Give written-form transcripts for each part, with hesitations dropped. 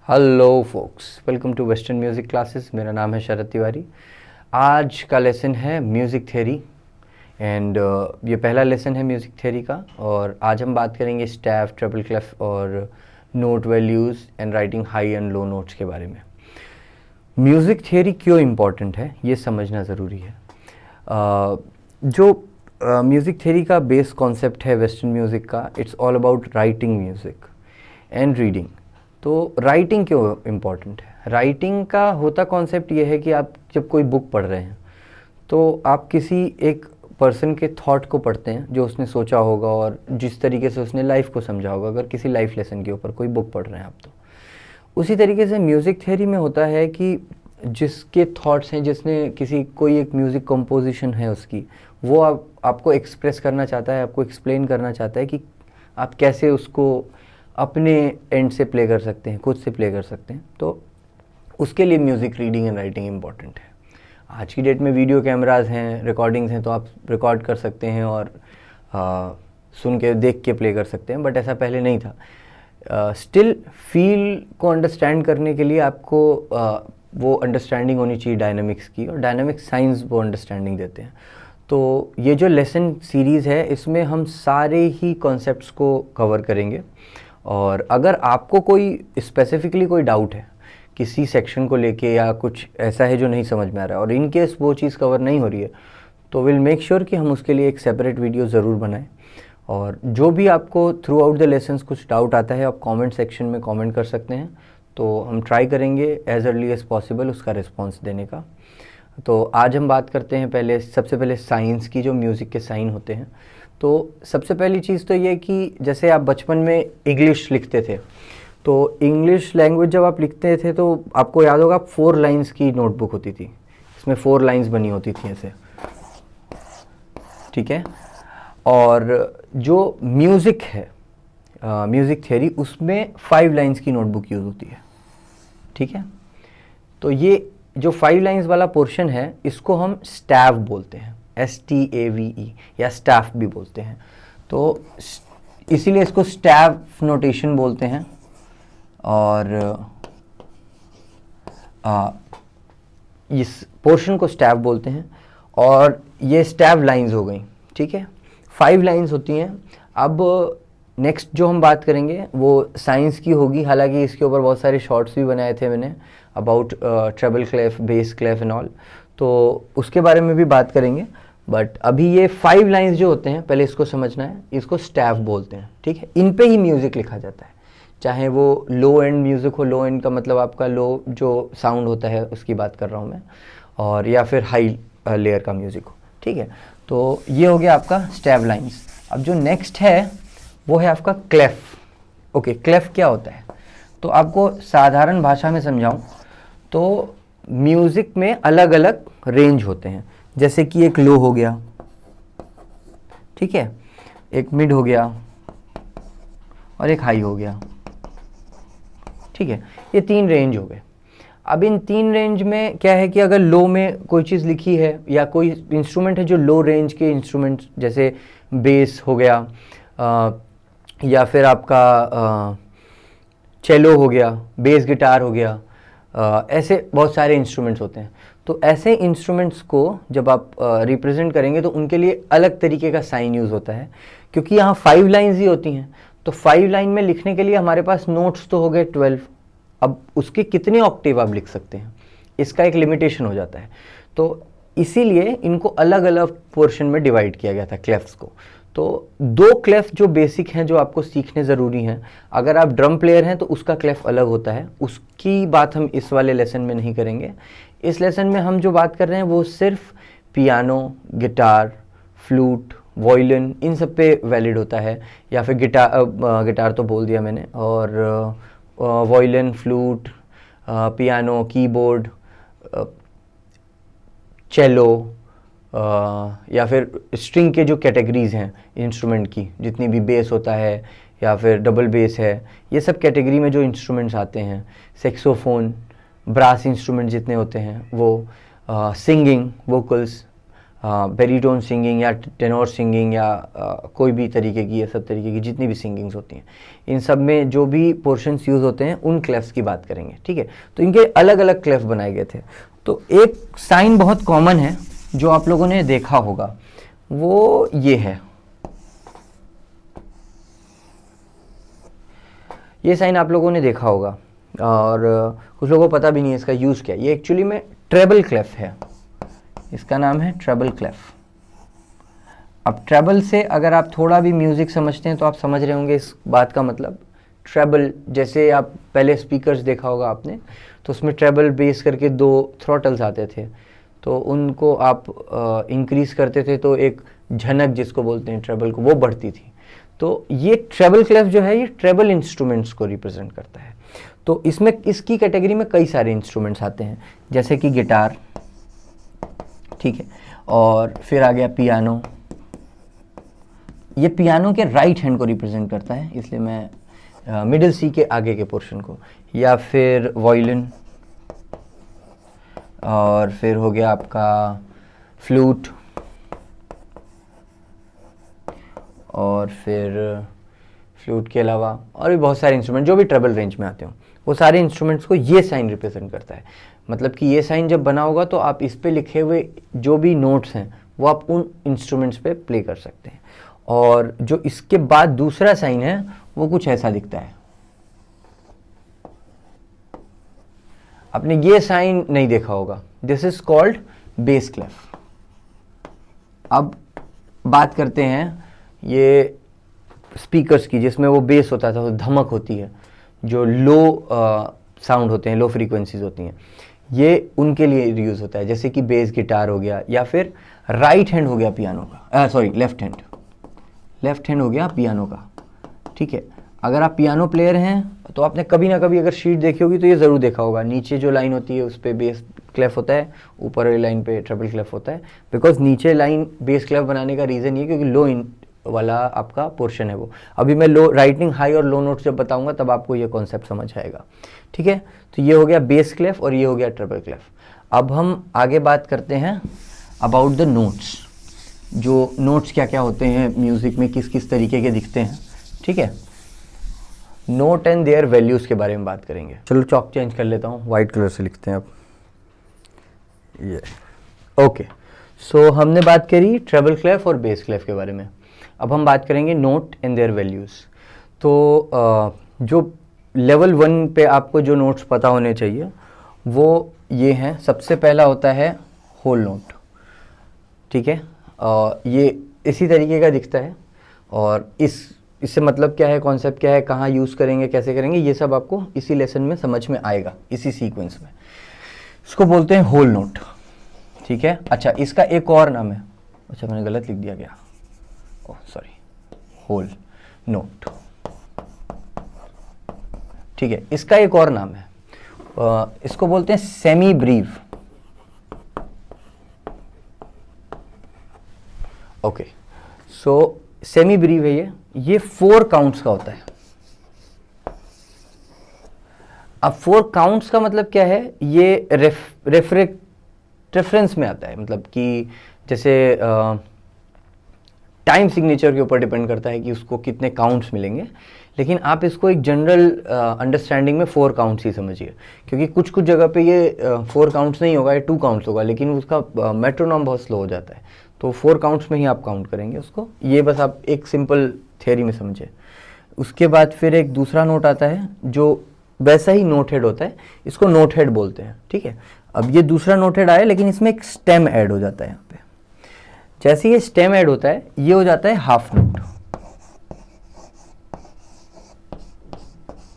Hello folks, welcome to western music classes. मेरा नाम है शरद तिवारी। आज का लेसन है म्यूज़िक थ्योरी एंड ये पहला लेसन है म्यूज़िक थ्योरी का। और आज हम बात करेंगे स्टैव, ट्रिपल क्लेफ और note values and writing high and low notes के बारे में। म्यूज़िक थ्योरी क्यों इम्पॉर्टेंट है ये समझना ज़रूरी है। जो म्यूज़िक थ्योरी का बेस कॉन्सेप्ट है वेस्टर्न म्यूज़िक का, it's all about writing music and reading. तो राइटिंग क्यों इम्पॉर्टेंट है? राइटिंग का होता कॉन्सेप्ट ये है कि आप जब कोई बुक पढ़ रहे हैं तो आप किसी एक पर्सन के थॉट को पढ़ते हैं जो उसने सोचा होगा और जिस तरीके से उसने लाइफ को समझा होगा। अगर किसी लाइफ लेसन के ऊपर कोई बुक पढ़ रहे हैं आप, तो उसी तरीके से म्यूज़िक थ्योरी में होता है कि जिसके थॉट्स हैं, जिसने कोई एक म्यूज़िक कंपोजिशन है उसकी, वो आपको एक्सप्रेस करना चाहता है, आपको एक्सप्लेन करना चाहता है कि आप कैसे उसको अपने एंड से प्ले कर सकते हैं, खुद से प्ले कर सकते हैं। तो उसके लिए music reading and writing important है। आज की डेट में वीडियो कैमरास हैं, रिकॉर्डिंग्स हैं, तो आप रिकॉर्ड कर सकते हैं और सुन के, देख के प्ले कर सकते हैं, बट ऐसा पहले नहीं था। स्टिल फील को अंडरस्टैंड करने के लिए आपको वो अंडरस्टैंडिंग होनी चाहिए डायनामिक्स की, और डायनामिक साइंस वो अंडरस्टैंडिंग देते हैं। तो ये जो लेसन सीरीज़ है, इसमें हम सारे ही कॉन्सेप्ट्स को कवर करेंगे। और अगर आपको कोई स्पेसिफिकली कोई डाउट है किसी सेक्शन को लेके, या कुछ ऐसा है जो नहीं समझ में आ रहा है, और इन केस वो चीज़ कवर नहीं हो रही है, तो विल मेक श्योर कि हम उसके लिए एक सेपरेट वीडियो ज़रूर बनाएं। और जो भी आपको थ्रू आउट द लेसन्स कुछ डाउट आता है, आप कमेंट सेक्शन में कमेंट कर सकते हैं। तो हम ट्राई करेंगे एज अर्ली एज पॉसिबल उसका रिस्पॉन्स देने का। तो आज हम बात करते हैं सबसे पहले साइंस की, जो म्यूज़िक के साइन होते हैं। तो सबसे पहली चीज़ तो ये कि जैसे आप बचपन में इंग्लिश लिखते थे, तो इंग्लिश लैंग्वेज जब आप लिखते थे तो आपको याद होगा 4 लाइन्स की नोटबुक होती थी। इसमें 4 लाइन्स बनी होती थी ऐसे, ठीक है। और जो म्यूज़िक है, म्यूज़िक थ्योरी, उसमें 5 लाइन्स की नोटबुक यूज़ होती है, ठीक है। तो ये जो 5 लाइन्स वाला पोर्शन है, इसको हम स्टैव बोलते हैं, STAVE, या स्टैफ भी बोलते हैं। तो इसीलिए इसको स्टैव नोटेशन बोलते हैं। और इस पोर्शन को स्टैव बोलते हैं। और ये स्टैव लाइन्स हो गई, ठीक है। 5 लाइन्स होती हैं। अब नेक्स्ट जो हम बात करेंगे वो साइंस की होगी। हालांकि इसके ऊपर बहुत सारे शॉर्ट्स भी बनाए थे मैंने, about treble clef, bass clef and all, तो उसके बारे में भी बात करेंगे। बट अभी ये 5 लाइन्स जो होते हैं, पहले इसको समझना है। इसको स्टैफ बोलते हैं, ठीक है। इन पे ही म्यूज़िक लिखा जाता है, चाहे वो लो एंड म्यूज़िक हो। लो एंड का मतलब आपका लो जो साउंड होता है उसकी बात कर रहा हूँ मैं, और या फिर हाई लेयर का म्यूज़िक हो, ठीक है। तो ये हो गया आपका स्टैव लाइन्स। अब जो नेक्स्ट है वो है आपका क्लेफ। ओके, क्लेफ क्या होता है? तो आपको साधारण भाषा में समझाऊं तो म्यूज़िक में अलग अलग रेंज होते हैं। जैसे कि एक लो हो गया, ठीक है, एक मिड हो गया और एक हाई हो गया, ठीक है। ये 3 रेंज हो गए। अब इन 3 रेंज में क्या है कि अगर लो में कोई चीज़ लिखी है, या कोई इंस्ट्रूमेंट है जो लो रेंज के इंस्ट्रूमेंट, जैसे बेस हो गया, या फिर आपका चेलो हो गया, बेस गिटार हो गया, ऐसे बहुत सारे इंस्ट्रूमेंट्स होते हैं। तो ऐसे इंस्ट्रूमेंट्स को जब आप रिप्रेजेंट करेंगे तो उनके लिए अलग तरीके का साइन यूज़ होता है, क्योंकि यहाँ 5 लाइन्स ही होती हैं। तो 5 लाइन में लिखने के लिए हमारे पास नोट्स तो हो गए 12। अब उसके कितने ऑक्टेव आप लिख सकते हैं, इसका एक लिमिटेशन हो जाता है। तो इसीलिए इनको अलग अलग पोर्शन में डिवाइड किया गया था, क्लेफ्स को। तो 2 क्लेफ जो बेसिक हैं, जो आपको सीखने ज़रूरी हैं। अगर आप ड्रम प्लेयर हैं तो उसका क्लेफ अलग होता है, उसकी बात हम इस वाले लेसन में नहीं करेंगे। इस लेसन में हम जो बात कर रहे हैं वो सिर्फ पियानो, गिटार, फ्लूट, वायलिन, इन सब पे वैलिड होता है। या फिर गिटार तो बोल दिया मैंने, और वायलिन, फ्लूट, पियानो, कीबोर्ड, चेलो, या फिर स्ट्रिंग के जो कैटेगरीज़ हैं इंस्ट्रूमेंट की, जितनी भी बेस होता है या फिर डबल बेस है, ये सब कैटेगरी में जो इंस्ट्रूमेंट्स आते हैं, सेक्सोफोन, ब्रास इंस्ट्रूमेंट जितने होते हैं वो, सिंगिंग, वोकल्स, बेरीटोन सिंगिंग या टेनोर सिंगिंग या कोई भी तरीके की, ये सब तरीके की जितनी भी सिंगिंग्स होती हैं, इन सब में जो भी पोर्शंस यूज़ होते हैं उन क्लेफ्स की बात करेंगे, ठीक है। तो इनके अलग अलग क्लेफ बनाए गए थे। तो एक साइन बहुत कॉमन है जो आप लोगों ने देखा होगा, वो ये है, ये साइन आप लोगों ने देखा होगा और कुछ लोगों को पता भी नहीं है इसका यूज़ क्या है। ये एक्चुअली में ट्रेबल क्लेफ है, इसका नाम है ट्रेबल क्लेफ। अब ट्रेबल से अगर आप थोड़ा भी म्यूज़िक समझते हैं तो आप समझ रहे होंगे इस बात का मतलब। ट्रेबल जैसे आप पहले स्पीकर्स देखा होगा आपने, तो उसमें ट्रेबल बेस करके 2 थ्रॉटल्स आते थे, तो उनको आप इंक्रीज़ करते थे तो एक झनक जिसको बोलते हैं ट्रेबल को, वो बढ़ती थी। तो ये ट्रेबल क्लेफ जो है ये ट्रेबल इंस्ट्रूमेंट्स को रिप्रेजेंट करता है। तो इसमें इसकी कैटेगरी में कई सारे इंस्ट्रूमेंट्स आते हैं, जैसे कि गिटार, ठीक है, और फिर आ गया पियानो। ये पियानो के राइट हैंड को रिप्रेजेंट करता है, इसलिए मैं मिडिल सी के आगे के पोर्शन को। या फिर वायलिन, और फिर हो गया आपका फ्लूट, और फिर फ्लूट के अलावा और भी बहुत सारे इंस्ट्रूमेंट जो भी ट्रेबल रेंज में आते हो, वो सारे इंस्ट्रूमेंट्स को ये साइन रिप्रेजेंट करता है। मतलब कि ये साइन जब बना होगा तो आप इस पे लिखे हुए जो भी नोट्स हैं वो आप उन इंस्ट्रूमेंट्स पे प्ले कर सकते हैं। और जो इसके बाद दूसरा साइन है वो कुछ ऐसा दिखता है। आपने ये साइन नहीं देखा होगा, दिस इज कॉल्ड बेस क्लेफ। अब बात करते हैं ये स्पीकर्स की, जिसमें वो बेस होता था, तो धमक होती है, जो लो साउंड होते हैं, लो फ्रीक्वेंसीज होती हैं, ये उनके लिए यूज़ होता है। जैसे कि बेस गिटार हो गया, या फिर राइट हैंड हो गया पियानो का, सॉरी लेफ्ट हैंड हो गया पियानो का, ठीक है। अगर आप पियानो प्लेयर हैं तो आपने कभी ना कभी अगर शीट देखी होगी तो ये ज़रूर देखा होगा, नीचे जो लाइन होती है उस पर बेस क्लेफ होता है, ऊपर वाली लाइन पे ट्रिपल क्लेफ होता है। बिकॉज नीचे लाइन बेस क्लेफ बनाने का रीज़न ये क्योंकि लो वाला आपका पोर्शन है वो। अभी मैं लो राइटिंग हाई और लो नोट्स जब बताऊंगा तब आपको ये कॉन्सेप्ट समझ आएगा, ठीक है। तो ये हो गया बेस क्लेफ और ये हो गया ट्रिपल क्लेफ। अब हम आगे बात करते हैं अबाउट द नोट्स, जो नोट्स क्या क्या होते हैं म्यूज़िक में, किस किस तरीके के दिखते हैं, ठीक है। नोट एंड देयर वैल्यूज़ के बारे में बात करेंगे। चलो चॉक चेंज कर लेता हूँ, वाइट कलर से लिखते हैं अब ये, ओके। सो हमने बात करी ट्रिपल क्लेफ और बेस क्लेफ के बारे में। अब हम बात करेंगे नोट एंड देयर वैल्यूज़। तो जो लेवल 1 पे आपको जो नोट्स पता होने चाहिए वो ये हैं। सबसे पहला होता है होल नोट, ठीक है। ये इसी तरीके का दिखता है, और इससे मतलब क्या है, कॉन्सेप्ट क्या है, कहाँ यूज़ करेंगे, कैसे करेंगे, ये सब आपको इसी लेसन में समझ में आएगा, इसी सीक्वेंस में। इसको बोलते हैं होल नोट, ठीक है। अच्छा, इसका एक और नाम है, अच्छा मैंने गलत लिख दिया क्या, ओह सॉरी, होल नोट, ठीक है। इसका एक और नाम है, इसको बोलते हैं सेमी ब्रीव, ओके। सो सेमी ब्रीव है ये 4 काउंट्स का होता है। अब 4 काउंट्स का मतलब क्या है, ये रेफरेंस में आता है, मतलब कि जैसे टाइम सिग्नेचर के ऊपर डिपेंड करता है कि उसको कितने काउंट्स मिलेंगे, लेकिन आप इसको एक जनरल अंडरस्टैंडिंग में 4 काउंट्स ही समझिए, क्योंकि कुछ कुछ जगह पे ये 4 काउंट्स नहीं होगा, ये 2 काउंट्स होगा, लेकिन उसका मेट्रोनॉम बहुत स्लो हो जाता है, तो 4 काउंट्स में ही आप काउंट करेंगे उसको। ये बस आप एक सिंपल थियरी में समझे। उसके बाद फिर एक दूसरा नोट आता है जो वैसा ही नोट हेड होता है, इसको नोट हेड बोलते हैं, ठीक है। अब ये दूसरा नोट हेड आया, लेकिन इसमें एक स्टेम ऐड हो जाता है यहाँ पे। जैसे ये स्टेम ऐड होता है, ये हो जाता है हाफ नोट,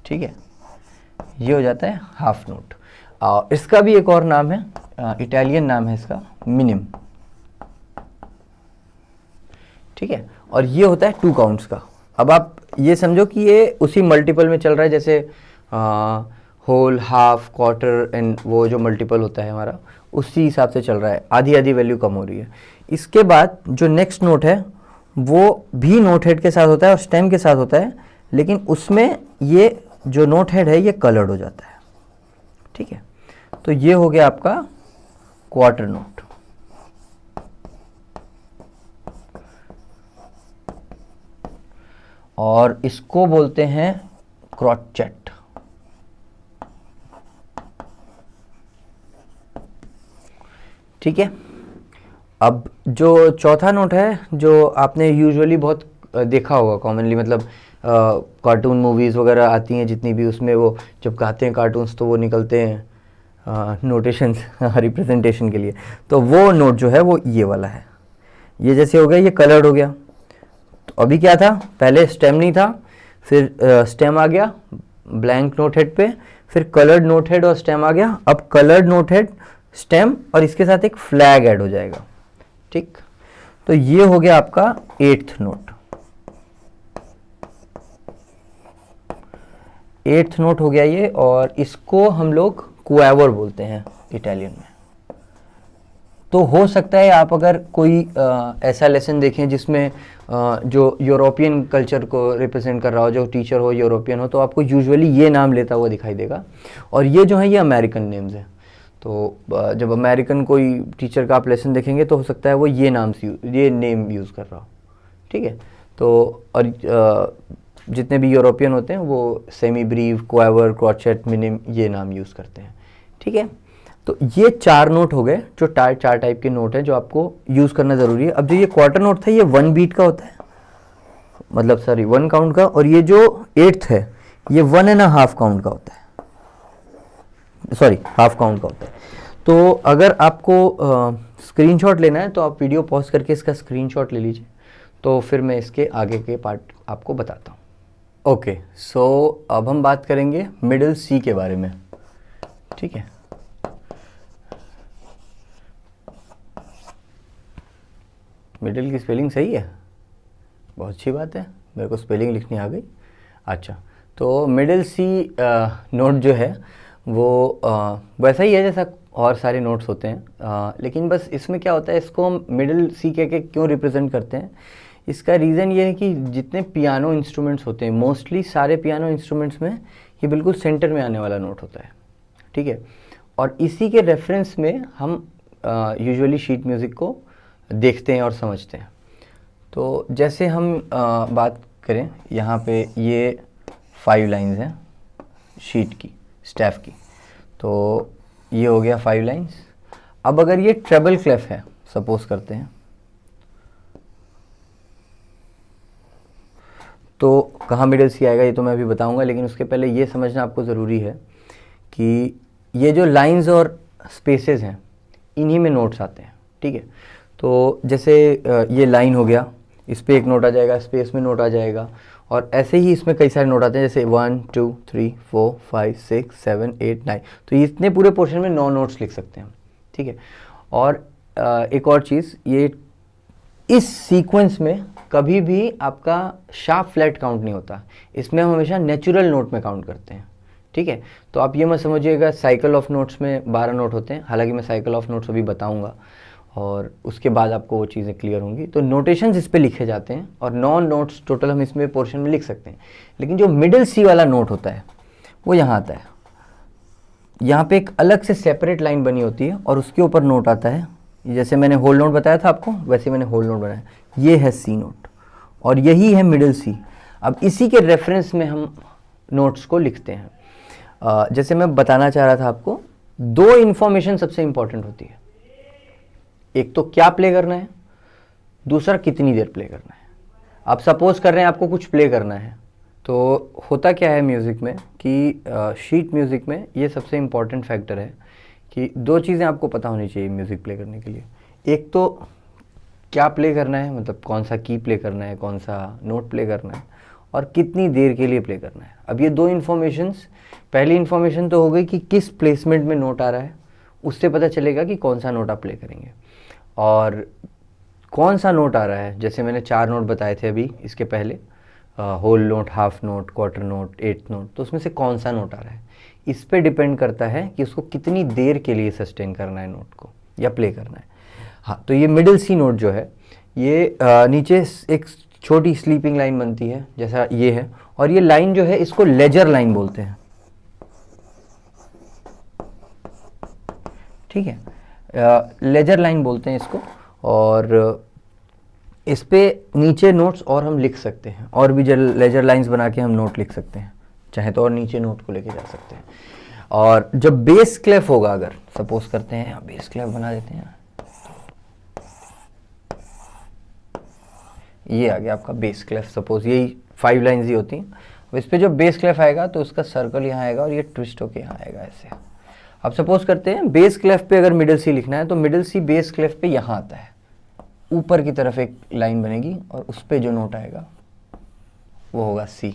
ठीक है। ये हो जाता है हाफ नोट। इसका भी एक और नाम है, इटालियन नाम है इसका, मिनिम, ठीक है। और ये होता है 2 काउंट्स का। अब आप ये समझो कि ये उसी मल्टीपल में चल रहा है, जैसे होल, हाफ, क्वार्टर एंड वो जो मल्टीपल होता है हमारा, उसी हिसाब से चल रहा है, आधी आधी वैल्यू कम हो रही है। इसके बाद जो नेक्स्ट नोट है वो भी नोट हेड के साथ होता है और स्टेम के साथ होता है, लेकिन उसमें ये जो नोट हेड है ये कलर्ड हो जाता है, ठीक है। तो ये हो गया आपका क्वार्टर नोट, और इसको बोलते हैं क्रॉचेट। ठीक है। अब जो चौथा नोट है, जो आपने यूजुअली बहुत देखा होगा कॉमनली, मतलब कार्टून मूवीज़ वगैरह आती हैं जितनी भी, उसमें वो जब गाते हैं कार्टून्स तो वो निकलते हैं नोटेशंस रिप्रेजेंटेशन के लिए। तो वो नोट जो है वो ये वाला है। ये जैसे हो गया, ये कलर्ड हो गया। तो अभी क्या था, पहले स्टेम नहीं था, फिर स्टेम आ गया ब्लैंक नोट हेड पे, फिर कलर्ड नोट हेड और स्टेम आ गया। अब कलर्ड नोट हेड, स्टेम और इसके साथ एक फ्लैग ऐड हो जाएगा। ठीक, तो ये हो गया आपका 8th नोट। 8th नोट हो गया ये, और इसको हम लोग क्वेवर बोलते हैं इटालियन में। तो हो सकता है आप अगर कोई ऐसा लेसन देखें जिसमें जो यूरोपियन कल्चर को रिप्रेजेंट कर रहा हो, जो टीचर हो यूरोपियन हो, तो आपको यूजुअली ये नाम लेता हुआ दिखाई देगा। और ये जो है ये अमेरिकन नेम्स हैं। तो जब अमेरिकन कोई टीचर का आप लेसन देखेंगे तो हो सकता है वो ये ये नेम यूज़ कर रहा हो। ठीक है। तो और जितने भी यूरोपियन होते हैं वो सेमी ब्रीव, क्वेवर, क्रॉचेट, मिनिम ये नाम यूज़ करते हैं। ठीक है। तो ये 4 नोट हो गए, जो चार टाइप के नोट हैं जो आपको यूज़ करना ज़रूरी है। अब जो ये क्वार्टर नोट था, ये 1 बीट का होता है, मतलब सॉरी 1 काउंट का, और ये जो 8th है ये 1.5 काउंट का होता है, सॉरी हाफ काउंट का होता है। तो अगर आपको स्क्रीनशॉट लेना है तो आप वीडियो पॉज करके इसका स्क्रीनशॉट ले लीजिए, तो फिर मैं इसके आगे के पार्ट आपको बताता हूँ। ओके, सो अब हम बात करेंगे मिडिल सी के बारे में। ठीक है। मिडिल की स्पेलिंग सही है, बहुत अच्छी बात है, मेरे को स्पेलिंग लिखनी आ गई। अच्छा, तो मिडिल सी नोट जो है वो वैसा ही है जैसा और सारे नोट्स होते हैं, लेकिन बस इसमें क्या होता है, इसको हम मिडिल सी कह के क्यों रिप्रेजेंट करते हैं, इसका रीज़न ये है कि जितने पियानो इंस्ट्रूमेंट्स होते हैं, मोस्टली सारे पियानो इंस्ट्रूमेंट्स में ये बिल्कुल सेंटर में आने वाला नोट होता है। ठीक है। और इसी के रेफरेंस में हम यूजुअली शीट म्यूज़िक को देखते हैं और समझते हैं। तो जैसे हम बात करें, यहाँ पे ये 5 लाइंस हैं शीट की, स्टैफ की, तो ये हो गया 5 लाइंस। अब अगर ये ट्रेबल क्लेफ है, सपोज करते हैं, तो कहाँ मिडिल सी आएगा ये तो मैं अभी बताऊंगा, लेकिन उसके पहले ये समझना आपको ज़रूरी है कि ये जो लाइंस और स्पेसेस हैं इन्हीं में नोट्स आते हैं। ठीक है। तो जैसे ये लाइन हो गया, इस पर एक नोट आ जाएगा, स्पेस में नोट आ जाएगा, और ऐसे ही इसमें कई सारे नोट आते हैं, जैसे 1 2 3 4 5 6 7 8 9। तो इतने पूरे पोर्शन में 9 नोट्स लिख सकते हैं हम। ठीक है। और एक और चीज़, ये इस सीक्वेंस में कभी भी आपका शार्प फ्लैट काउंट नहीं होता, इसमें हम हमेशा नेचुरल नोट में काउंट करते हैं। ठीक है। तो आप ये मत समझिएगा साइकिल ऑफ नोट्स में 12 नोट होते हैं, हालांकि मैं साइकिल ऑफ नोट्स अभी बताऊंगा और उसके बाद आपको वो चीज़ें क्लियर होंगी। तो नोटेशंस इस पे लिखे जाते हैं और 9 नोट्स टोटल हम इसमें पोर्शन में लिख सकते हैं। लेकिन जो मिडिल सी वाला नोट होता है वो यहाँ आता है, यहाँ पे एक अलग से सेपरेट लाइन बनी होती है और उसके ऊपर नोट आता है। जैसे मैंने होल नोट बताया था आपको, वैसे मैंने होल नोट बनाया। ये है सी नोट और यही है मिडिल सी। अब इसी के रेफरेंस में हम नोट्स को लिखते हैं। जैसे मैं बताना चाह रहा था आपको, 2 इन्फॉर्मेशन सबसे इंपॉर्टेंट होती है, एक तो क्या प्ले करना है, दूसरा कितनी देर प्ले करना है। आप सपोज कर रहे हैं आपको कुछ प्ले करना है, तो होता क्या है म्यूज़िक में कि शीट म्यूज़िक में ये सबसे इम्पॉर्टेंट फैक्टर है कि 2 चीज़ें आपको पता होनी चाहिए म्यूज़िक प्ले करने के लिए। एक तो क्या प्ले करना है, मतलब कौन सा की प्ले करना है, कौन सा नोट प्ले करना है, और कितनी देर के लिए प्ले करना है। अब ये 2 इन्फॉर्मेशंस, पहली इन्फॉर्मेशन तो हो गई कि किस प्लेसमेंट में नोट आ रहा है, उससे पता चलेगा कि कौन सा नोट आप प्ले करेंगे। और कौन सा नोट आ रहा है, जैसे मैंने 4 नोट बताए थे अभी इसके पहले, whole note, half note, quarter note, 8th note, तो उसमें से कौन सा नोट आ रहा है, इस पे डिपेंड करता है कि उसको कितनी देर के लिए सस्टेन करना है नोट को या प्ले करना है। हाँ, तो ये मिडिल सी नोट जो है ये नीचे एक छोटी स्लीपिंग लाइन बनती है जैसा ये है, और ये लाइन जो है इसको लेजर लाइन बोलते हैं। ठीक है, लेजर लाइन बोलते हैं इसको। और इस पे नीचे नोट्स और हम लिख सकते हैं, और भी लेजर लाइंस बना के हम नोट लिख सकते हैं, चाहे तो और नीचे नोट को लेके जा सकते हैं। और जब बेस क्लेफ होगा, अगर सपोज करते हैं बेस क्लेफ बना देते हैं, ये आ गया आपका बेस क्लेफ। सपोज यही 5 लाइंस ही होती हैं। इस पे जो बेस क्लेफ आएगा तो उसका सर्कल यहाँ आएगा और ये ट्विस्ट होके यहाँ आएगा ऐसे। अब सपोज करते हैं बेस क्लेफ पे अगर मिडिल सी लिखना है तो मिडिल सी बेस क्लेफ पे यहाँ आता है, ऊपर की तरफ एक लाइन बनेगी और उस पे जो नोट आएगा वो होगा सी।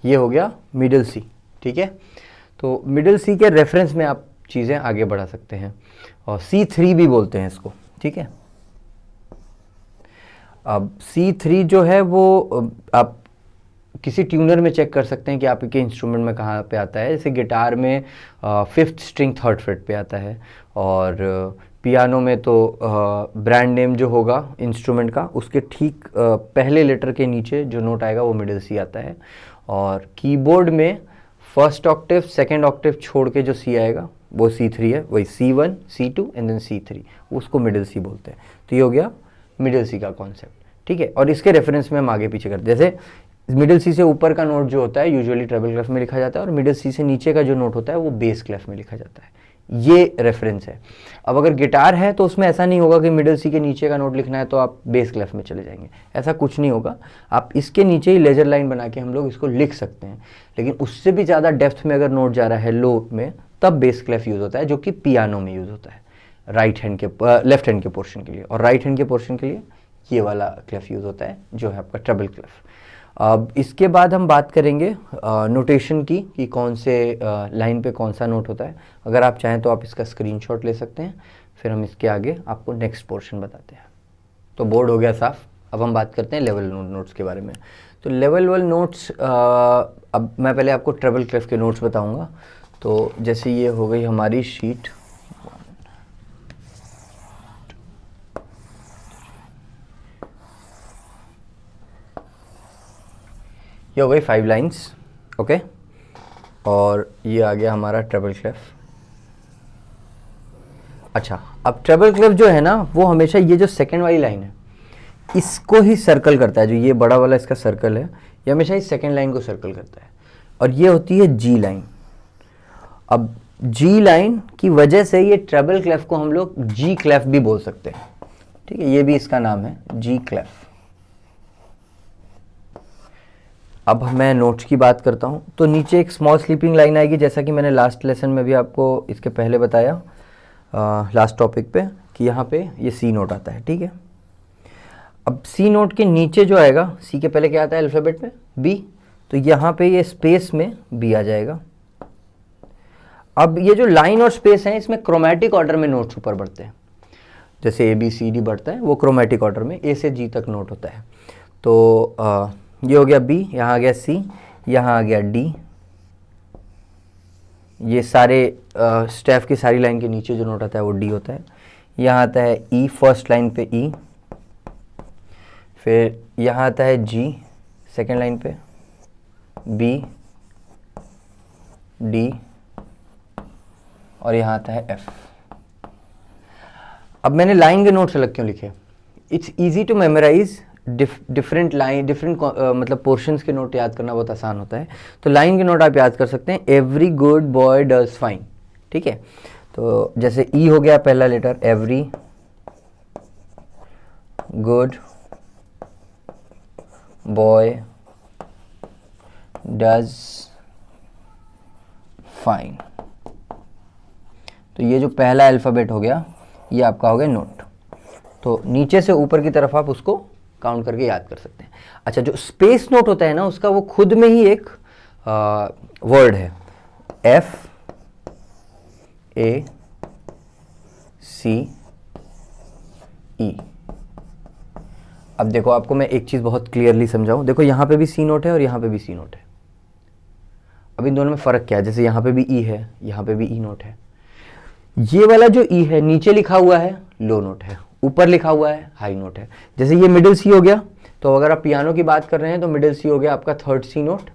ये हो गया मिडिल सी, ठीक है। तो मिडिल सी के रेफरेंस में आप चीज़ें आगे बढ़ा सकते हैं, और C3 भी बोलते हैं इसको, ठीक है। अब C3 जो है वो आप किसी ट्यूनर में चेक कर सकते हैं कि आपके इंस्ट्रूमेंट में कहाँ पे आता है। जैसे गिटार में 5th स्ट्रिंग 3rd फ्रेट पे आता है, और पियानो में तो ब्रांड नेम जो होगा इंस्ट्रूमेंट का उसके ठीक पहले लेटर के नीचे जो नोट आएगा वो मिडिल सी आता है। और कीबोर्ड में 1st ऑक्टेव 2nd ऑक्टेव छोड़ के जो सी आएगा वो C3 है, वही C1 C2 and then C3, उसको मिडिल सी बोलते हैं। तो ये हो गया मिडिल सी का कॉन्सेप्ट, ठीक है। और इसके रेफरेंस में हम आगे पीछे करते हैं। जैसे मिडिल सी से ऊपर का नोट जो होता है यूजुअली ट्रेबल क्लेफ में लिखा जाता है, और मिडिल सी से नीचे का जो नोट होता है वो बेस क्लेफ में लिखा जाता है। ये रेफरेंस है। अब अगर गिटार है तो उसमें ऐसा नहीं होगा कि मिडिल सी के नीचे का नोट लिखना है तो आप बेस क्लेफ में चले जाएंगे, ऐसा कुछ नहीं होगा। आप इसके नीचे ही लेजर लाइन बना के हम लोग इसको लिख सकते हैं, लेकिन उससे भी ज़्यादा डेप्थ में अगर नोट जा रहा है लो में, तब बेस क्लेफ यूज़ होता है, जो कि पियानो में यूज़ होता है राइट हैंड के लेफ्ट हैंड के पोर्शन के लिए, और राइट हैंड के पोर्शन के लिए ये वाला क्लेफ यूज़ होता है जो है आपका ट्रेबल क्लेफ। अब इसके बाद हम बात करेंगे नोटेशन की, कि कौन से लाइन पे कौन सा नोट होता है। अगर आप चाहें तो आप इसका स्क्रीनशॉट ले सकते हैं, फिर हम इसके आगे आपको नेक्स्ट पोर्शन बताते हैं। तो बोर्ड हो गया साफ। अब हम बात करते हैं लेवल नोट्स के बारे में। तो लेवल नोट्स, अब मैं पहले आपको ट्रेबल क्लेफ के नोट्स बताऊँगा। तो जैसे ये हो गई हमारी शीट, ये हो गई 5 लाइन्स, ओके। और ये आ गया हमारा ट्रेबल क्लेफ। अच्छा, अब ट्रेबल क्लेफ जो है ना वो हमेशा ये जो सेकंड वाली लाइन है इसको ही सर्कल करता है। जो ये बड़ा वाला इसका सर्कल है ये हमेशा इस सेकंड लाइन को सर्कल करता है, और ये होती है जी लाइन। अब जी लाइन की वजह से ये ट्रेबल क्लेफ को हम लोग जी क्लेफ भी बोल सकते हैं, ठीक है। ये भी इसका नाम है जी क्लेफ। अब मैं नोट्स की बात करता हूँ। तो नीचे एक स्मॉल स्लीपिंग लाइन आएगी, जैसा कि मैंने लास्ट लेसन में भी आपको इसके पहले बताया लास्ट टॉपिक पे, कि यहाँ पे ये सी नोट आता है, ठीक है। अब सी नोट के नीचे जो आएगा, सी के पहले क्या आता है अल्फ़ाबेट में, बी, तो यहाँ पे ये स्पेस में बी आ जाएगा। अब ये जो लाइन और स्पेस है इसमें क्रोमेटिक ऑर्डर में नोट्स ऊपर बढ़ते हैं। जैसे ए बी सी डी बढ़ता है वो क्रोमेटिक ऑर्डर में ए से जी तक नोट होता है। तो ये हो गया बी, यहाँ आ गया सी, यहाँ आ गया डी। ये सारे स्टेफ की सारी लाइन के नीचे जो नोट आता है वो डी होता है। यहाँ आता है ई, फर्स्ट लाइन पे ई, फिर यहाँ आता है जी सेकेंड लाइन पे, बी, डी, और यहाँ आता है एफ। अब मैंने लाइन के नोट्स अलग क्यों लिखे? It's easy to memorise. Different line, different मतलब पोर्शंस के नोट याद करना बहुत आसान होता है। तो लाइन के नोट आप याद कर सकते हैं, every good boy does fine, ठीक है। तो जैसे ई हो गया पहला letter, every good boy does fine. तो ये जो पहला अल्फ़ाबेट हो गया ये आपका हो गया नोट। तो नीचे से ऊपर की तरफ आप उसको काउंट करके याद कर सकते हैं। अच्छा, जो स्पेस नोट होता है ना उसका वो खुद में ही एक वर्ड है, एफ ए सी ई। अब देखो आपको मैं एक चीज़ बहुत क्लियरली समझाऊं। देखो यहाँ पे भी सी नोट है और यहाँ पे भी सी नोट है। अब इन दोनों में फ़र्क क्या है? जैसे यहाँ पे भी ई है, यहाँ पे भी ई नोट है। ये वाला जो ई है नीचे लिखा हुआ है लो नोट है, ऊपर लिखा हुआ है हाई नोट है। जैसे ये मिडिल सी हो गया, तो अगर आप पियानो की बात कर रहे हैं तो मिडिल सी हो गया आपका थर्ड सी नोट।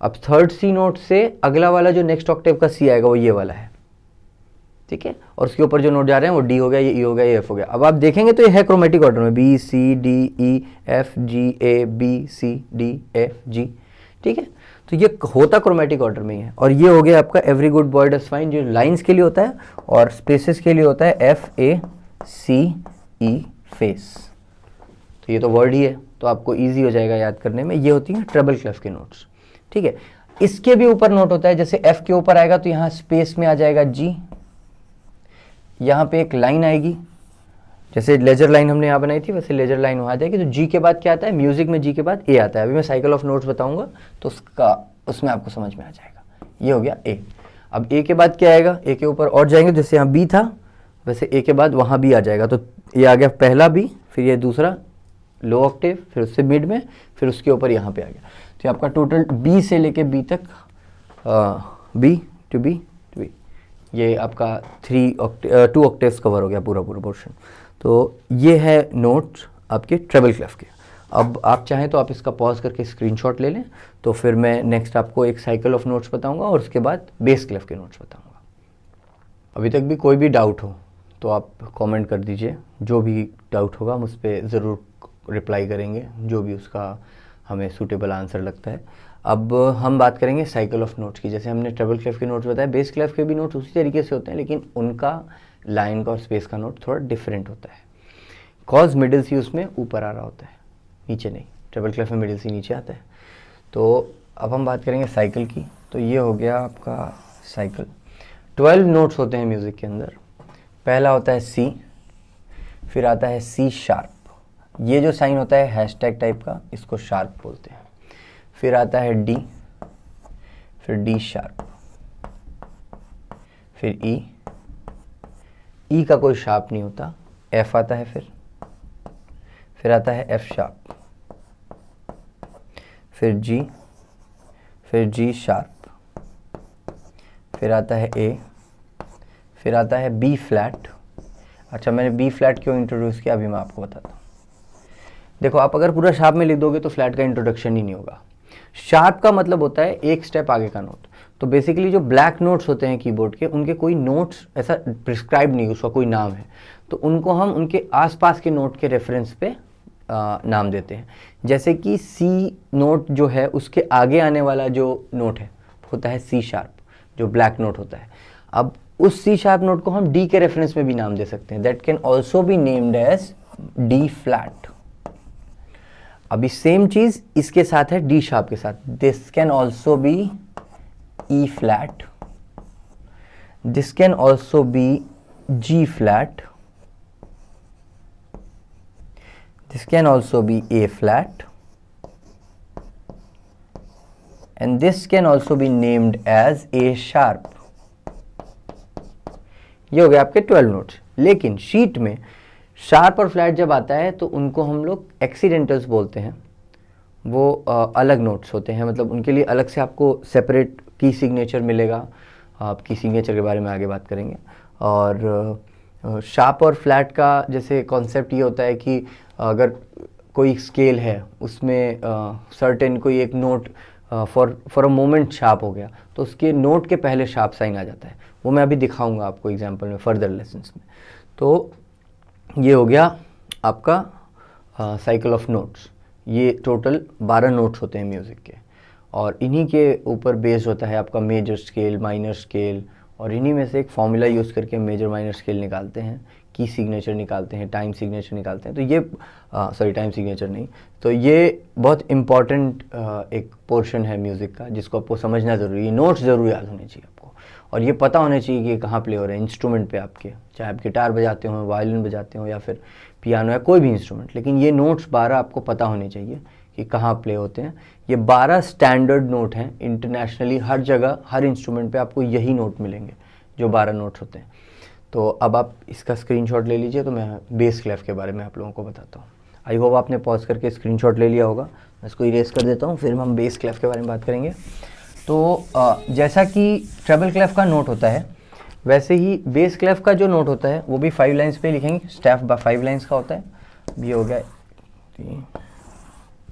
अब थर्ड सी नोट से अगला वाला जो नेक्स्ट ऑक्टेव का सी आएगा वो ये वाला है, ठीक है, और उसके ऊपर जो नोट जा रहे हैं वो डी हो गया, ये ई हो गया, ये एफ हो गया। अब आप देखेंगे तो ये है क्रोमेटिक ऑर्डर में, B C D E F G A B C D F G, ठीक है। तो ये होता क्रोमेटिक ऑर्डर में ही है। और ये हो गया आपका every good boy does fine, जो लाइंस के लिए होता है, और स्पेसेस के लिए होता है F A C E face. तो ये तो वर्ड ही है, तो आपको ईजी हो जाएगा याद करने में। ये होती हैं ट्रेबल क्लेफ के नोट्स, ठीक है। इसके भी ऊपर नोट होता है, जैसे एफ के ऊपर आएगा तो यहाँ स्पेस में आ जाएगा जी, यहाँ पे एक लाइन आएगी, जैसे लेजर लाइन हमने यहाँ बनाई थी वैसे लेजर लाइन वहाँ आ जाएगी। तो जी के बाद क्या आता है, म्यूजिक में जी के बाद ए आता है। अभी मैं साइकिल ऑफ नोट्स बताऊंगा तो उसमें आपको समझ में आ जाएगा। ये हो गया ए। अब ए के बाद क्या आएगा, ए के ऊपर और जाएंगे, जैसे यहाँ बी था वैसे ए के बाद वहाँ बी आ जाएगा। तो ये आ गया पहला बी, फिर ये दूसरा लो ऑक्टेव, फिर उससे मिड में, फिर उसके ऊपर यहाँ पे आ गया। तो आपका टोटल बी से लेके बी तक, बी टू बी, ये आपका 2 ऑक्टेव्स कवर हो गया पूरा पोर्शन। तो ये है नोट्स आपके ट्रेबल क्लेफ के। अब आप चाहें तो आप इसका पॉज करके स्क्रीनशॉट ले लें, तो फिर मैं नेक्स्ट आपको एक साइकिल ऑफ नोट्स बताऊंगा और उसके बाद बेस क्लेफ के नोट्स बताऊंगा। अभी तक भी कोई भी डाउट हो तो आप कमेंट कर दीजिए, जो भी डाउट होगा हम उस पर ज़रूर रिप्लाई करेंगे, जो भी उसका हमें सूटेबल आंसर लगता है। अब हम बात करेंगे साइकिल ऑफ नोट्स की। जैसे हमने ट्रेबल क्लेफ के नोट्स बताए, बेस क्लेफ के भी नोट्स उसी तरीके से होते हैं, लेकिन उनका लाइन का और स्पेस का नोट थोड़ा डिफरेंट होता है। कॉज मिडिल सी उसमें ऊपर आ रहा होता है, नीचे नहीं। ट्रेबल क्लेफ में मिडिल सी नीचे आता है। तो अब हम बात करेंगे साइकिल की। तो ये हो गया आपका साइकिल। 12 नोट्स होते हैं म्यूज़िक के अंदर। पहला होता है सी, फिर आता है सी शार्प, ये जो साइन होता है हैशटैग टाइप का, इसको शार्प बोलते हैं। फिर आता है डी, फिर डी शार्प, फिर ई, ई का कोई शार्प नहीं होता, एफ आता है, फिर आता है एफ शार्प, फिर जी शार्प, फिर आता है ए, फिर आता है बी फ्लैट। अच्छा, मैंने बी फ्लैट क्यों इंट्रोड्यूस किया अभी मैं आपको बताता हूँ। देखो, आप अगर पूरा शार्प में लिख दोगे तो फ्लैट का इंट्रोडक्शन ही नहीं होगा। शार्प का मतलब होता है एक स्टेप आगे का नोट। तो बेसिकली जो ब्लैक नोट्स होते हैं कीबोर्ड के, उनके कोई नोट्स ऐसा प्रिस्क्राइब नहीं, उसका कोई नाम है, तो उनको हम उनके आसपास के नोट के रेफरेंस पे नाम देते हैं। जैसे कि सी नोट जो है उसके आगे आने वाला जो नोट है होता है सी शार्प, जो ब्लैक नोट होता है। अब उस सी शार्प नोट को हम डी के रेफरेंस में भी नाम दे सकते हैं, that can also be named as D flat. अभी सेम चीज इसके साथ है डी शार्प के साथ, this can also be E flat, this can also be G flat, this can also be A flat, and this can also be named as A sharp। ये हो गए आपके 12 नोट्स। लेकिन शीट में sharp और flat जब आता है तो उनको हम लोग एक्सीडेंटल्स बोलते हैं। वो अलग नोट्स होते हैं, मतलब उनके लिए अलग से आपको सेपरेट की सिग्नेचर मिलेगा। आप की सिग्नेचर के बारे में आगे बात करेंगे। और शार्प और फ्लैट का जैसे कॉन्सेप्ट ये होता है कि अगर कोई स्केल है उसमें सर्टेन कोई एक note for a moment sharp हो गया तो उसके नोट के पहले शार्प साइन आ जाता है। वो मैं अभी दिखाऊंगा आपको एग्जांपल में, फर्दर लेसन्स में। तो ये हो गया आपका साइकिल ऑफ नोट्स। ये टोटल 12 नोट्स होते हैं म्यूज़िक के, और इन्हीं के ऊपर बेस्ड होता है आपका मेजर स्केल, माइनर स्केल, और इन्हीं में से एक फॉर्मूला यूज़ करके मेजर माइनर स्केल निकालते हैं, की सिग्नेचर निकालते हैं, टाइम सिग्नेचर निकालते हैं। तो ये टाइम सिग्नेचर नहीं, तो ये बहुत इम्पॉर्टेंट एक पोर्शन है म्यूज़िक का, जिसको आपको समझना ज़रूरी है। नोट्स ज़रूर याद होने चाहिए आपको, और ये पता होना चाहिए कि कहाँ प्ले हो रहे हैं इंस्ट्रूमेंट पे आपके, चाहे आप गिटार बजाते हो, वायलिन बजाते हो, या फिर पियानो या कोई भी इंस्ट्रूमेंट। लेकिन ये नोट्स 12 आपको पता होने चाहिए कि कहाँ प्ले होते हैं। ये 12 स्टैंडर्ड नोट हैं इंटरनेशनली, हर जगह हर इंस्ट्रूमेंट पे आपको यही नोट मिलेंगे जो 12 नोट्स होते हैं। तो अब आप इसका स्क्रीनशॉट ले लीजिए, तो मैं बेस क्लेफ के बारे में आप लोगों को बताता हूँ। आई होप आपने पॉज करके स्क्रीनशॉट ले लिया होगा। मैं इसको इरेज कर देता हूँ, फिर हम बेस क्लेफ के बारे में बात करेंगे। तो जैसा कि ट्रेबल क्लेफ का नोट होता है, वैसे ही बेस क्लेफ का जो नोट होता है वो भी 5 लाइन्स पे लिखेंगे। स्टेप 5 लाइन्स का होता है। ये हो गया 3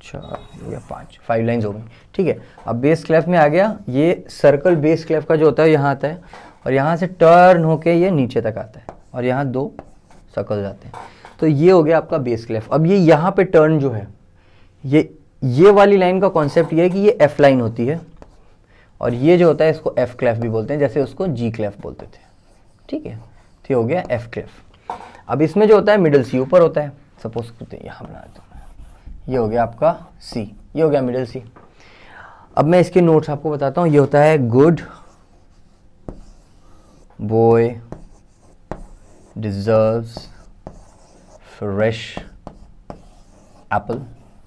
4 हो गया 5 लाइन्स हो गई, ठीक है। अब बेस क्लेफ में आ गया, ये सर्कल बेस क्लेफ का जो होता है यहाँ आता है, और यहाँ से टर्न होके ये नीचे तक आता है और यहाँ 2 सर्कल जाते हैं। तो ये हो गया आपका बेस क्लेफ। अब ये यहाँ पे टर्न जो है, ये वाली लाइन का कॉन्सेप्ट ये है कि ये एफ लाइन होती है और ये जो होता है इसको एफ क्लेफ भी बोलते हैं, जैसे उसको जी क्लेफ बोलते थे। ठीक है, तो ये हो गया एफ क्लेफ। अब इसमें जो होता है मिडिल सी ऊपर होता है, सपोज करते हैं यहाँ बना देता हूँ, ये हो गया आपका सी, ये हो गया मिडिल सी। अब मैं इसके नोट्स आपको बताता हूँ। ये होता है good boy deserves fresh Apple.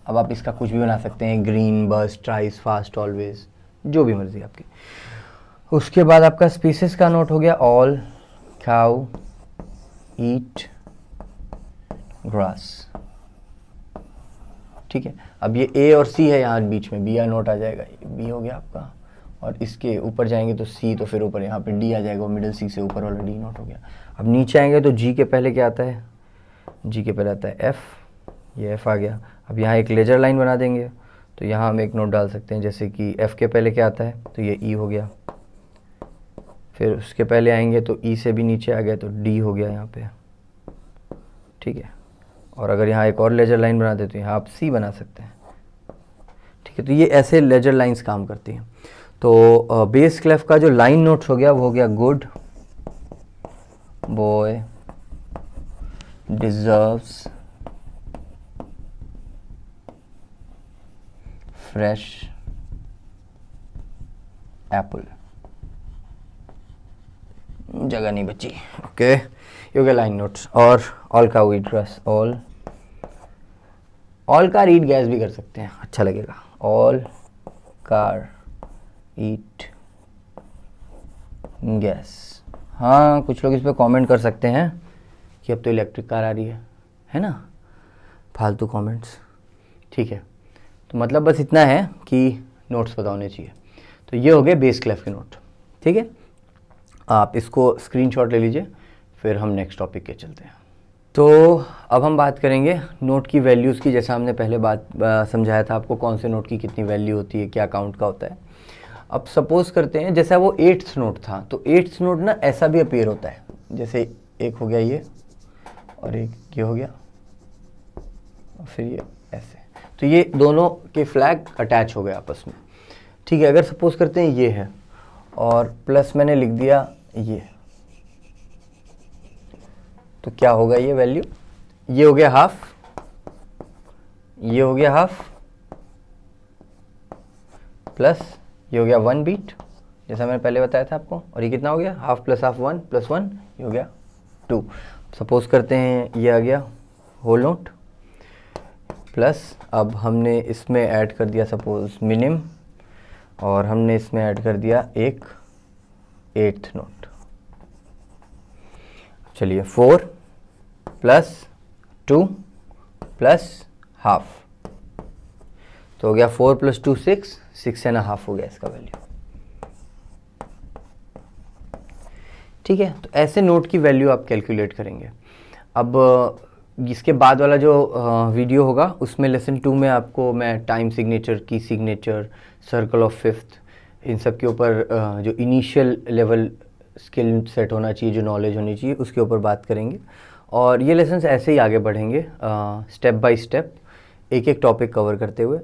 अब आप इसका कुछ भी बना सकते हैं, ग्रीन, बस, ट्राइस, फास्ट, ऑलवेज, जो भी मर्जी आपकी। उसके बाद आपका स्पीसीज का नोट हो गया ऑल काउ ईट ग्रास। ठीक है, अब ये ए और सी है, यहाँ बीच में बी का नोट आ जाएगा, बी हो गया आपका। और इसके ऊपर जाएंगे तो सी, तो फिर ऊपर यहाँ पे डी आ जाएगा, मिडिल सी से ऊपर वाला डी नोट हो गया। अब नीचे आएंगे तो जी के पहले क्या आता है, जी के पहले आता है एफ, ये एफ आ गया। अब यहाँ एक लेजर लाइन बना देंगे, तो यहाँ हम एक नोट डाल सकते हैं, जैसे कि एफ के पहले क्या आता है, तो ये ई हो गया। फिर उसके पहले आएंगे तो ई से भी नीचे आ गया, तो डी हो गया यहाँ पे। ठीक है, और अगर यहाँ एक और लेजर लाइन बना दे तो यहाँ आप सी बना सकते हैं। ठीक है, तो ये ऐसे लेजर लाइंस काम करती हैं। तो बेस क्लेफ का जो लाइन नोट्स हो गया वो हो गया good boy deserves fresh Apple. जगह नहीं बची। ओके, ये हो गया लाइन नोट्स। और ऑल का ईट ग्रास, ऑल कार ईट गैस भी कर सकते हैं, अच्छा लगेगा। ऑल कार ईट गैस। हाँ, कुछ लोग इस पर कमेंट कर सकते हैं कि अब तो इलेक्ट्रिक कार आ रही है ना, फालतू कमेंट्स। ठीक है, तो मतलब बस इतना है कि नोट्स पता होने चाहिए। तो ये हो गए बेस क्लेफ के नोट। ठीक है, आप इसको स्क्रीनशॉट ले लीजिए, फिर हम नेक्स्ट टॉपिक के चलते हैं। तो अब हम बात करेंगे नोट की वैल्यूज़ की। जैसा हमने पहले बात समझाया था आपको, कौन से नोट की कितनी वैल्यू होती है, क्या काउंट का होता है। अब सपोज करते हैं जैसा वो 8th नोट था, तो 8th नोट ना ऐसा भी अपीयर होता है, जैसे एक हो गया ये और एक ये हो गया और फिर ये ऐसे, तो ये दोनों के फ्लैग अटैच हो गए आपस में। ठीक है, अगर सपोज करते हैं ये है और प्लस मैंने लिख दिया ये, तो क्या होगा ये वैल्यू, ये हो गया हाफ, ये हो गया हाफ, प्लस ये हो गया 1 बीट, जैसा मैंने पहले बताया था आपको। और ये कितना हो गया, हाफ प्लस हाफ 1 प्लस 1, ये हो गया 2। सपोज करते हैं ये आ गया होल नोट, प्लस अब हमने इसमें ऐड कर दिया सपोज मिनिम, और हमने इसमें ऐड कर दिया एक 8th नोट। चलिए 4 प्लस 2 प्लस हाफ, तो हो गया 4 प्लस 2 6.5 हो गया इसका वैल्यू। ठीक है, तो ऐसे नोट की वैल्यू आप कैलकुलेट करेंगे। अब इसके बाद वाला जो वीडियो होगा उसमें लेसन 2 में आपको मैं टाइम सिग्नेचर, की सिग्नेचर, सर्कल ऑफ फिफ्थ, इन सब के ऊपर जो इनिशियल लेवल स्किल सेट होना चाहिए, जो नॉलेज होनी चाहिए, उसके ऊपर बात करेंगे। और ये लेसन्स ऐसे ही आगे बढ़ेंगे स्टेप बाय स्टेप, एक एक टॉपिक कवर करते हुए।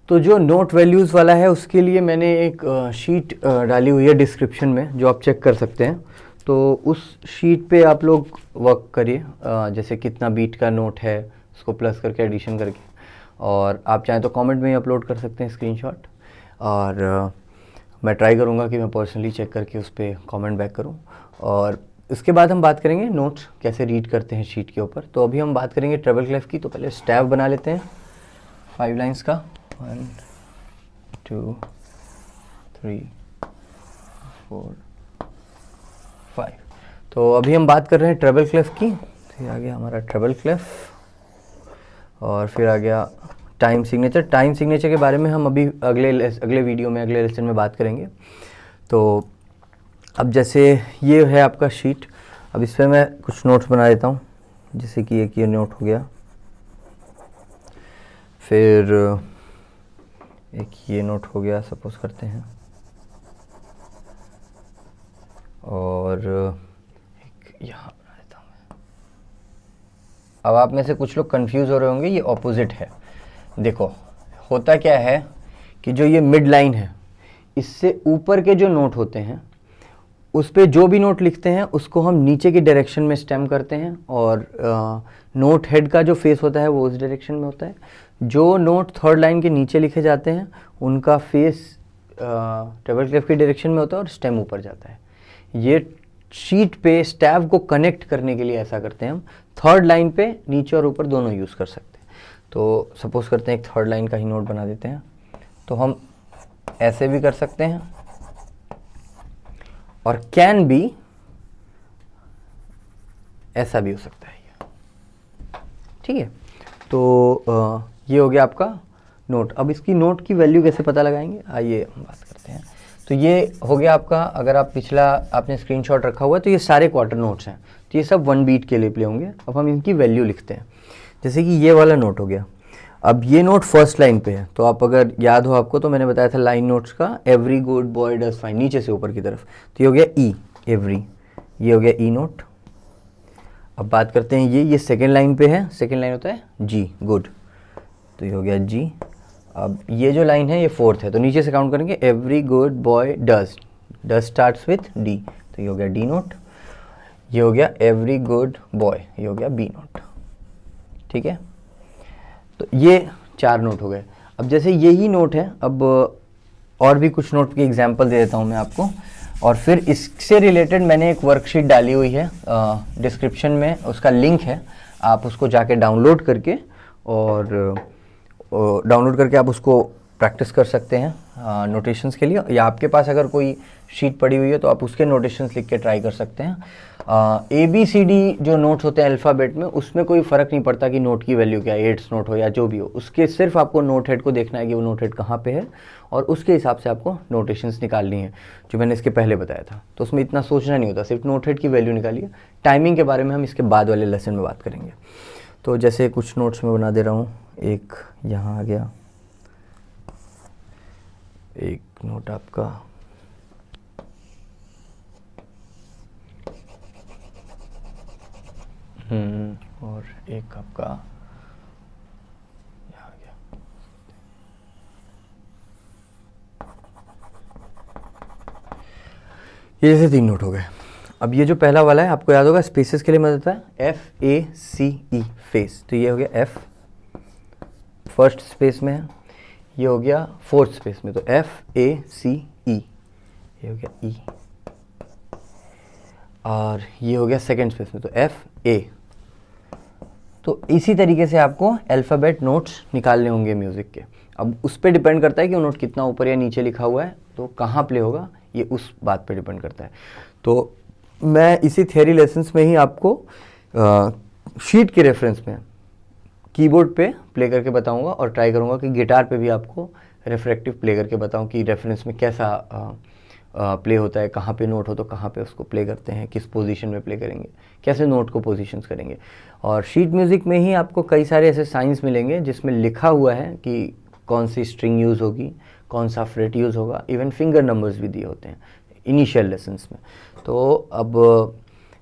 तो जो नोट वैल्यूज़ वाला है उसके लिए मैंने एक शीट डाली हुई है डिस्क्रिप्शन में, जो आप चेक कर सकते हैं। तो उस शीट पे आप लोग वर्क करिए, जैसे कितना बीट का नोट है उसको प्लस करके एडिशन करके, और आप चाहें तो कमेंट में ही अपलोड कर सकते हैं स्क्रीनशॉट। और मैं ट्राई करूँगा कि मैं पर्सनली चेक करके उस पर कमेंट बैक करूँ। और इसके बाद हम बात करेंगे नोट्स कैसे रीड करते हैं शीट के ऊपर। तो अभी हम बात करेंगे ट्रेबल क्लेफ की। तो पहले स्टैब बना लेते हैं 5 लाइन्स का, 1 2 3 4 5। तो अभी हम बात कर रहे हैं ट्रेबल क्लेफ की। तो ये आ गया हमारा ट्रेबल क्लेफ, और फिर आ गया टाइम सिग्नेचर। टाइम सिग्नेचर के बारे में हम अभी अगले वीडियो में, अगले लेसन में बात करेंगे। तो अब जैसे ये है आपका शीट, अब इस पर मैं कुछ नोट्स बना देता हूँ, जैसे कि एक ये नोट हो गया, फिर एक ये नोट हो गया सपोज करते हैं, और एक यहाँ बना देता हूँ मैं। अब आप में से कुछ लोग कंफ्यूज हो रहे होंगे, ये ऑपोजिट है। देखो होता क्या है कि जो ये मिड लाइन है, इससे ऊपर के जो नोट होते हैं उस पे जो भी नोट लिखते हैं उसको हम नीचे की डायरेक्शन में स्टेम करते हैं, और नोट हेड का जो फेस होता है वो उस डायरेक्शन में होता है। जो नोट थर्ड लाइन के नीचे लिखे जाते हैं उनका फेस ट्रेबल क्लेफ की डायरेक्शन में होता है और स्टेम ऊपर जाता है। ये शीट पे स्टैव को कनेक्ट करने के लिए ऐसा करते हैं हम। थर्ड लाइन पे नीचे और ऊपर दोनों यूज़ कर सकते हैं। तो सपोज करते हैं एक थर्ड लाइन का ही नोट बना देते हैं, तो हम ऐसे भी कर सकते हैं और कैन भी ऐसा भी हो सकता है ये, ठीक है। तो ये हो गया आपका नोट। अब इसकी नोट की वैल्यू कैसे पता लगाएंगे, आइए हम बात करते हैं। तो ये हो गया आपका, अगर आप पिछला आपने स्क्रीनशॉट रखा हुआ है तो ये सारे क्वार्टर नोट्स हैं, तो ये सब 1 बीट के लिए प्ले होंगे। अब हम इनकी वैल्यू लिखते हैं। जैसे कि ये वाला नोट हो गया, अब ये नोट फर्स्ट लाइन पे है, तो आप अगर याद हो आपको तो मैंने बताया था लाइन नोट्स का, every good boy does fine, नीचे से ऊपर की तरफ। तो ये हो गया ई, एवरी, ये हो गया ई नोट। अब बात करते हैं ये सेकेंड लाइन पे है, सेकेंड लाइन होता है जी, गुड, तो ये हो गया जी। अब ये जो लाइन है ये फोर्थ है, तो नीचे से काउंट करेंगे, every good boy does, does starts with D, तो ये हो गया डी नोट। ये हो गया एवरी गुड बॉय, ये हो गया बी नोट, ठीक है। तो ये 4 नोट हो गए। अब जैसे यही नोट है, अब और भी कुछ नोट की एग्जांपल दे देता हूँ मैं आपको, और फिर इससे रिलेटेड मैंने एक वर्कशीट डाली हुई है, डिस्क्रिप्शन में उसका लिंक है, आप उसको जाके डाउनलोड करके आप उसको प्रैक्टिस कर सकते हैं नोटेशंस के लिए, या आपके पास अगर कोई शीट पड़ी हुई है तो आप उसके नोटेशंस लिख के ट्राई कर सकते हैं। ABCD जो नोट्स होते हैं अल्फ़ाबेट में, उसमें कोई फ़र्क नहीं पड़ता कि नोट की वैल्यू क्या है, 8th नोट हो या जो भी हो, उसके सिर्फ आपको नोट हेड को देखना है कि वो नोट हेड कहाँ पे है, और उसके हिसाब से आपको नोटेशंस निकालनी है, जो मैंने इसके पहले बताया था। तो उसमें इतना सोचना नहीं होता, सिर्फ नोट हेड की वैल्यू निकालिए। टाइमिंग के बारे में हम इसके बाद वाले लेसन में बात करेंगे। तो जैसे कुछ नोट्स में बना दे रहा हूँ, एक यहाँ आ गया, एक नोट आपका और एक आपका यहाँ आ गया। ये जैसे 3 नोट हो गए। अब ये जो पहला वाला है आपको याद होगा, स्पेसेस के लिए मदद होता है, FACE, फेस, तो ये हो गया F फर्स्ट स्पेस में है, ये हो गया फोर्थ स्पेस में, तो FACE, ये हो गया E, और ये हो गया सेकेंड स्पेस में, तो FA। तो इसी तरीके से आपको अल्फ़ाबेट नोट्स निकालने होंगे म्यूज़िक के। अब उस पर डिपेंड करता है कि वो नोट कितना ऊपर या नीचे लिखा हुआ है, तो कहाँ प्ले होगा, ये उस बात पे डिपेंड करता है। तो मैं इसी थियरी लेसन्स में ही आपको शीट के रेफरेंस में कीबोर्ड पे प्ले करके बताऊंगा, और ट्राई करूंगा कि गिटार पे भी आपको रिफ्रेक्टिव प्ले करके बताऊं कि रेफरेंस में कैसा प्ले होता है, कहाँ पे नोट हो तो कहाँ पे उसको प्ले करते हैं, किस पोजीशन में प्ले करेंगे, कैसे नोट को पोजीशंस करेंगे। और शीट म्यूज़िक में ही आपको कई सारे ऐसे साइंस मिलेंगे जिसमें लिखा हुआ है कि कौन सी स्ट्रिंग यूज़ होगी, कौन सा फ्रेट यूज़ होगा, इवन फिंगर नंबर्स भी दिए होते हैं इनिशियल लेसन्स में। तो अब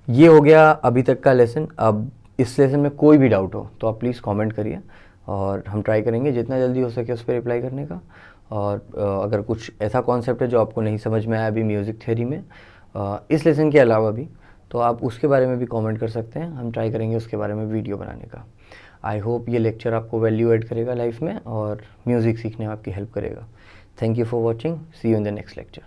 ये हो गया अभी तक का लेसन। अब इस लेसन में कोई भी डाउट हो तो आप प्लीज़ कमेंट करिए, और हम ट्राई करेंगे जितना जल्दी हो सके उस पर रिप्लाई करने का। और अगर कुछ ऐसा कॉन्सेप्ट है जो आपको नहीं समझ में आया अभी म्यूज़िक थ्योरी में इस लेसन के अलावा भी, तो आप उसके बारे में भी कमेंट कर सकते हैं, हम ट्राई करेंगे उसके बारे में वीडियो बनाने का। आई होप ये लेक्चर आपको वैल्यू ऐड करेगा लाइफ में और म्यूज़िक सीखने में आपकी हेल्प करेगा। Thank you for watching, see you in the next lecture.